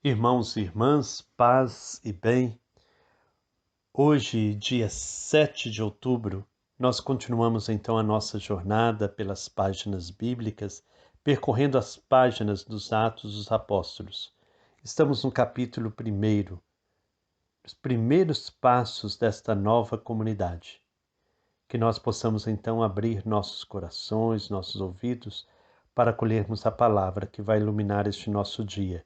Irmãos e irmãs, paz e bem. Hoje, dia 7 de outubro, nós continuamos então a nossa jornada pelas páginas bíblicas, percorrendo as páginas dos Atos dos Apóstolos. Estamos no capítulo 1, os primeiros passos desta nova comunidade. Que nós possamos então abrir nossos corações, nossos ouvidos, para acolhermos a palavra que vai iluminar este nosso dia.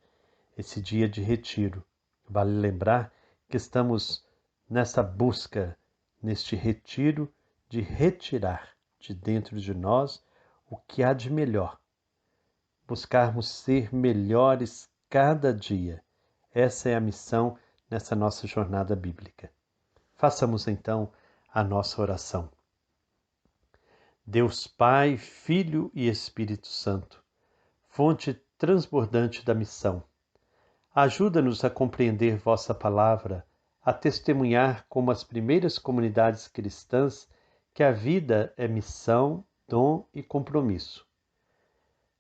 Esse dia de retiro. Vale lembrar que estamos nessa busca, neste retiro, de retirar de dentro de nós o que há de melhor. Buscarmos ser melhores cada dia. Essa é a missão nessa nossa jornada bíblica. Façamos então a nossa oração. Deus Pai, Filho e Espírito Santo, fonte transbordante da missão, ajuda-nos a compreender vossa palavra, a testemunhar como as primeiras comunidades cristãs que a vida é missão, dom e compromisso.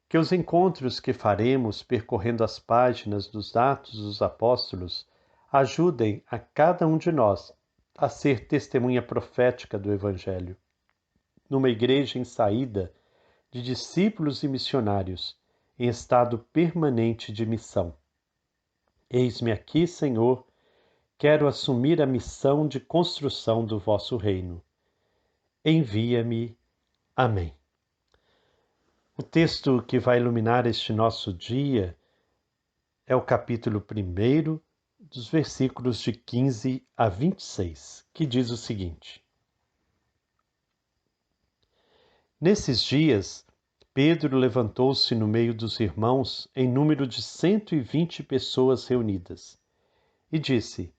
Que os encontros que faremos percorrendo as páginas dos Atos dos Apóstolos ajudem a cada um de nós a ser testemunha profética do Evangelho. Numa igreja em saída, de discípulos e missionários, em estado permanente de missão. Eis-me aqui, Senhor, quero assumir a missão de construção do vosso reino. Envia-me. Amém. O texto que vai iluminar este nosso dia é o capítulo 1, dos versículos de 15 a 26, que diz o seguinte: Nesses dias, Pedro levantou-se no meio dos irmãos em número de 120 pessoas reunidas, e disse: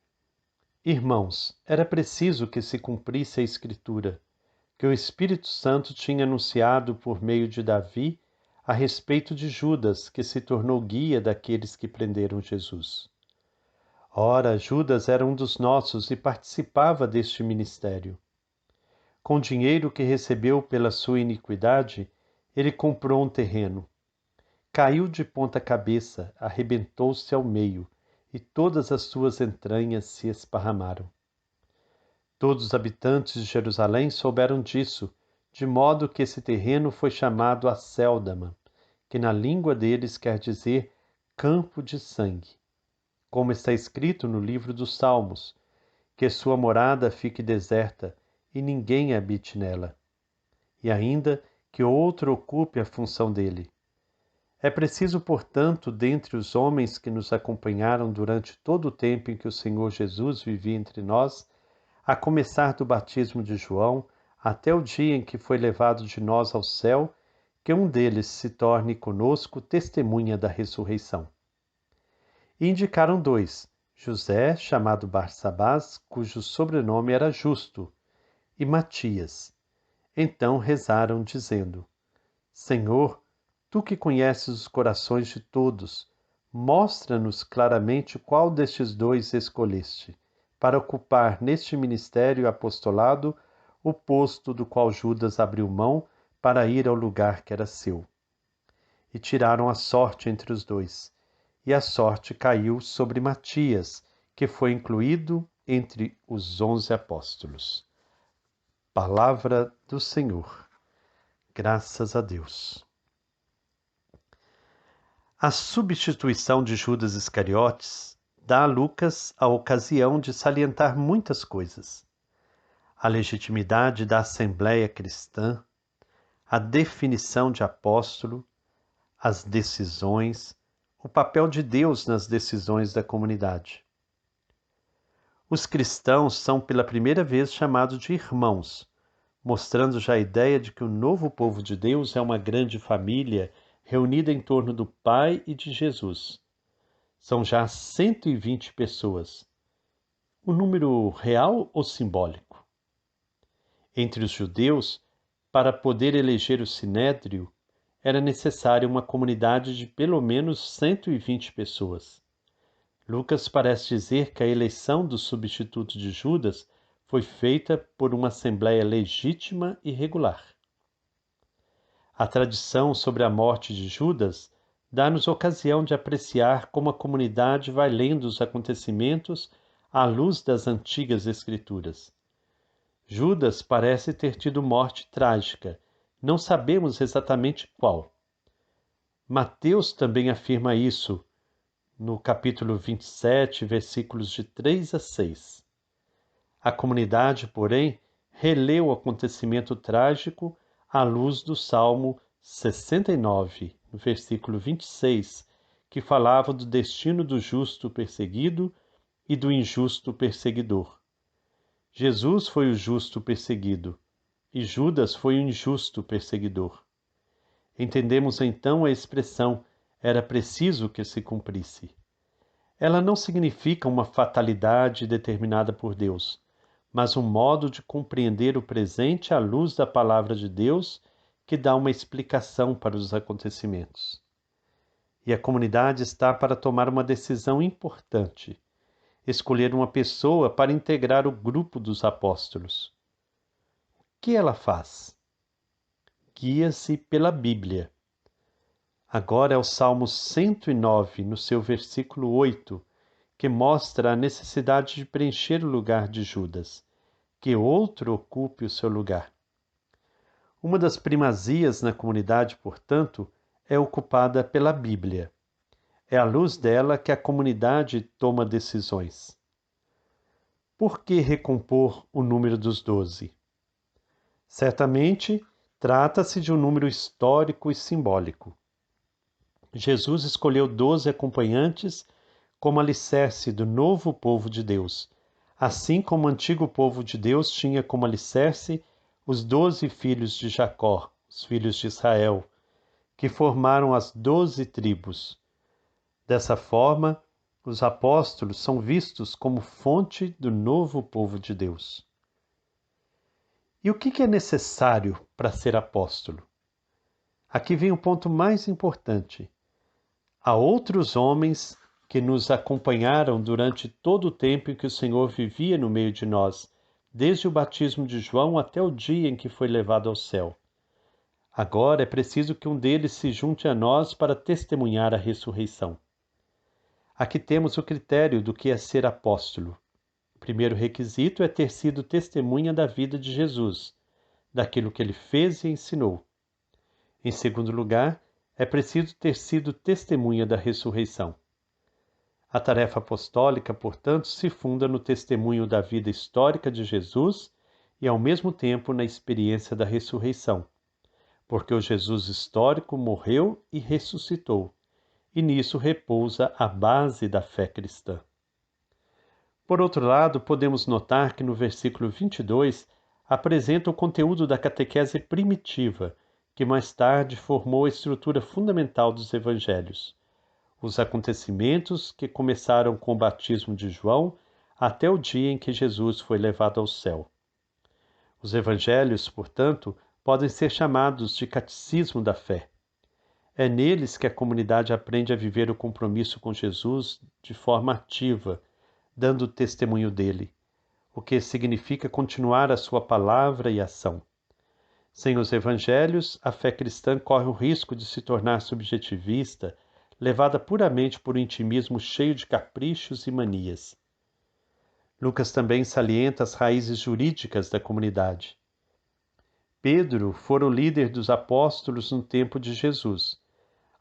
Irmãos, era preciso que se cumprisse a Escritura, que o Espírito Santo tinha anunciado por meio de Davi a respeito de Judas, que se tornou guia daqueles que prenderam Jesus. Ora, Judas era um dos nossos e participava deste ministério. Com o dinheiro que recebeu pela sua iniquidade, ele comprou um terreno. Caiu de ponta cabeça, arrebentou-se ao meio, e todas as suas entranhas se esparramaram. Todos os habitantes de Jerusalém souberam disso, de modo que esse terreno foi chamado Acéldama, que na língua deles quer dizer campo de sangue. Como está escrito no livro dos Salmos, que sua morada fique deserta e ninguém habite nela. E ainda que outro ocupe a função dele. É preciso, portanto, dentre os homens que nos acompanharam durante todo o tempo em que o Senhor Jesus vivia entre nós, a começar do batismo de João até o dia em que foi levado de nós ao céu, que um deles se torne conosco testemunha da ressurreição. E indicaram dois, José, chamado Barsabás, cujo sobrenome era Justo, e Matias. Então rezaram, dizendo: Senhor, tu que conheces os corações de todos, mostra-nos claramente qual destes dois escolheste, para ocupar neste ministério apostolado o posto do qual Judas abriu mão para ir ao lugar que era seu. E tiraram a sorte entre os dois, e a sorte caiu sobre Matias, que foi incluído entre os 11 apóstolos. Palavra do Senhor. Graças a Deus. A substituição de Judas Iscariotes dá a Lucas a ocasião de salientar muitas coisas. A legitimidade da Assembleia Cristã, a definição de apóstolo, as decisões, o papel de Deus nas decisões da comunidade. Os cristãos são pela primeira vez chamados de irmãos, mostrando já a ideia de que o novo povo de Deus é uma grande família reunida em torno do Pai e de Jesus. São já 120 pessoas. O número real ou simbólico? Entre os judeus, para poder eleger o sinédrio, era necessária uma comunidade de pelo menos 120 pessoas. Lucas parece dizer que a eleição do substituto de Judas foi feita por uma assembleia legítima e regular. A tradição sobre a morte de Judas dá-nos ocasião de apreciar como a comunidade vai lendo os acontecimentos à luz das antigas Escrituras. Judas parece ter tido morte trágica, não sabemos exatamente qual. Mateus também afirma isso no capítulo 27, versículos de 3 a 6. A comunidade, porém, releu o acontecimento trágico à luz do Salmo 69, no versículo 26, que falava do destino do justo perseguido e do injusto perseguidor. Jesus foi o justo perseguido e Judas foi o injusto perseguidor. Entendemos então a expressão "era preciso que se cumprisse". Ela não significa uma fatalidade determinada por Deus, mas um modo de compreender o presente à luz da palavra de Deus que dá uma explicação para os acontecimentos. E a comunidade está para tomar uma decisão importante: escolher uma pessoa para integrar o grupo dos apóstolos. O que ela faz? Guia-se pela Bíblia. Agora é o Salmo 109, no seu versículo 8, que mostra a necessidade de preencher o lugar de Judas, que outro ocupe o seu lugar. Uma das primazias na comunidade, portanto, é ocupada pela Bíblia. É à luz dela que a comunidade toma decisões. Por que recompor o número dos 12? Certamente, trata-se de um número histórico e simbólico. Jesus escolheu 12 acompanhantes como alicerce do novo povo de Deus, assim como o antigo povo de Deus tinha como alicerce os 12 filhos de Jacó, os filhos de Israel, que formaram as 12 tribos. Dessa forma, os apóstolos são vistos como fonte do novo povo de Deus. E o que é necessário para ser apóstolo? Aqui vem o ponto mais importante. Há outros homens que nos acompanharam durante todo o tempo em que o Senhor vivia no meio de nós, desde o batismo de João até o dia em que foi levado ao céu. Agora é preciso que um deles se junte a nós para testemunhar a ressurreição. Aqui temos o critério do que é ser apóstolo. O primeiro requisito é ter sido testemunha da vida de Jesus, daquilo que ele fez e ensinou. Em segundo lugar, é preciso ter sido testemunha da ressurreição. A tarefa apostólica, portanto, se funda no testemunho da vida histórica de Jesus e, ao mesmo tempo, na experiência da ressurreição, porque o Jesus histórico morreu e ressuscitou, e nisso repousa a base da fé cristã. Por outro lado, podemos notar que no versículo 22 apresenta o conteúdo da catequese primitiva, que mais tarde formou a estrutura fundamental dos evangelhos. Os acontecimentos que começaram com o batismo de João até o dia em que Jesus foi levado ao céu. Os evangelhos, portanto, podem ser chamados de catecismo da fé. É neles que a comunidade aprende a viver o compromisso com Jesus de forma ativa, dando testemunho dele, o que significa continuar a sua palavra e ação. Sem os evangelhos, a fé cristã corre o risco de se tornar subjetivista, levada puramente por um intimismo cheio de caprichos e manias. Lucas também salienta as raízes jurídicas da comunidade. Pedro fora o líder dos apóstolos no tempo de Jesus.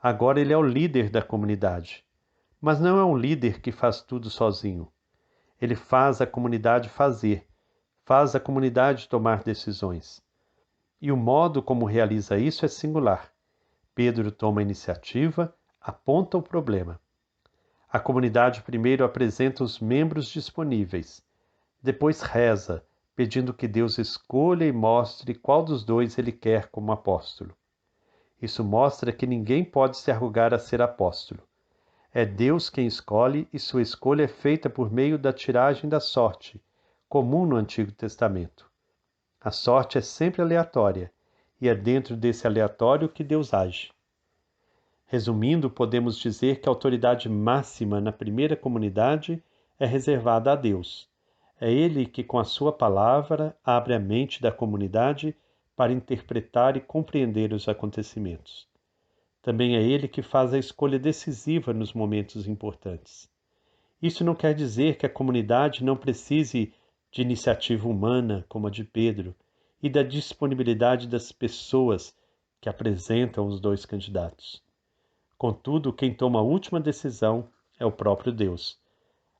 Agora ele é o líder da comunidade. Mas não é um líder que faz tudo sozinho. Ele faz a comunidade fazer, faz a comunidade tomar decisões. E o modo como realiza isso é singular. Pedro toma a iniciativa, aponta o problema. A comunidade primeiro apresenta os membros disponíveis, depois reza, pedindo que Deus escolha e mostre qual dos dois ele quer como apóstolo. Isso mostra que ninguém pode se arrogar a ser apóstolo. É Deus quem escolhe e sua escolha é feita por meio da tiragem da sorte, comum no Antigo Testamento. A sorte é sempre aleatória, e é dentro desse aleatório que Deus age. Resumindo, podemos dizer que a autoridade máxima na primeira comunidade é reservada a Deus. É Ele que, com a sua palavra, abre a mente da comunidade para interpretar e compreender os acontecimentos. também é Ele que faz a escolha decisiva nos momentos importantes. Isso não quer dizer que a comunidade não precise de iniciativa humana, como a de Pedro, e da disponibilidade das pessoas que apresentam os dois candidatos. Contudo, quem toma a última decisão é o próprio Deus.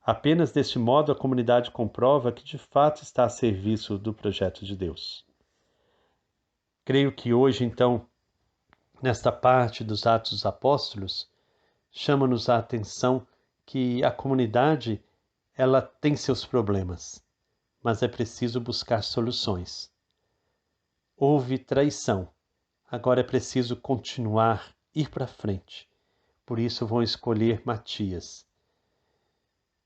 Apenas deste modo a comunidade comprova que de fato está a serviço do projeto de Deus. Creio que hoje, então, nesta parte dos Atos dos Apóstolos, chama-nos a atenção que a comunidade ela tem seus problemas, mas é preciso buscar soluções. Houve traição, agora é preciso continuar, ir para frente. Por isso vão escolher Matias.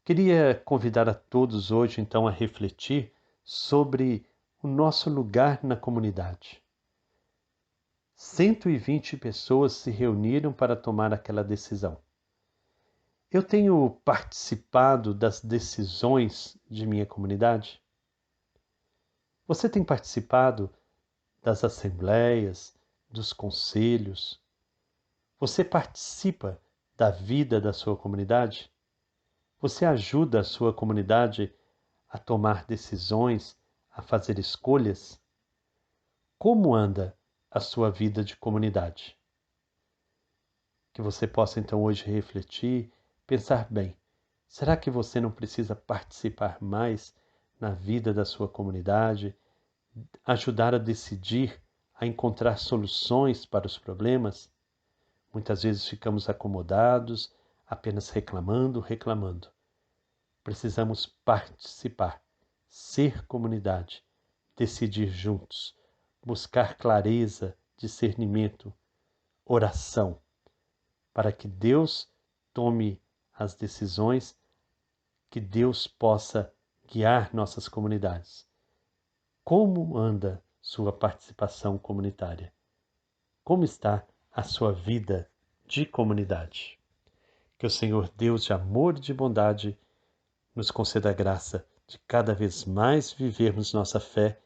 Queria convidar a todos hoje, então, a refletir sobre o nosso lugar na comunidade. 120 pessoas se reuniram para tomar aquela decisão. Eu tenho participado das decisões de minha comunidade? Você tem participado das assembleias, dos conselhos? Você participa da vida da sua comunidade? Você ajuda a sua comunidade a tomar decisões, a fazer escolhas? Como anda a sua vida de comunidade? Que você possa então hoje refletir, pensar bem, será que você não precisa participar mais na vida da sua comunidade, ajudar a decidir, a encontrar soluções para os problemas? Muitas vezes ficamos acomodados, apenas reclamando. Precisamos participar, ser comunidade, decidir juntos, buscar clareza, discernimento, oração, para que Deus tome as decisões, que Deus possa guiar nossas comunidades. Como anda sua participação comunitária? Como está a sua vida de comunidade? Que o Senhor Deus de amor e de bondade nos conceda a graça de cada vez mais vivermos nossa fé,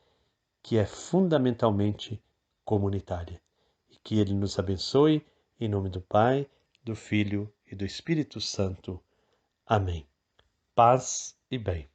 que é fundamentalmente comunitária. E que Ele nos abençoe, em nome do Pai, do Filho e do Espírito Santo. Amém. Paz e bem.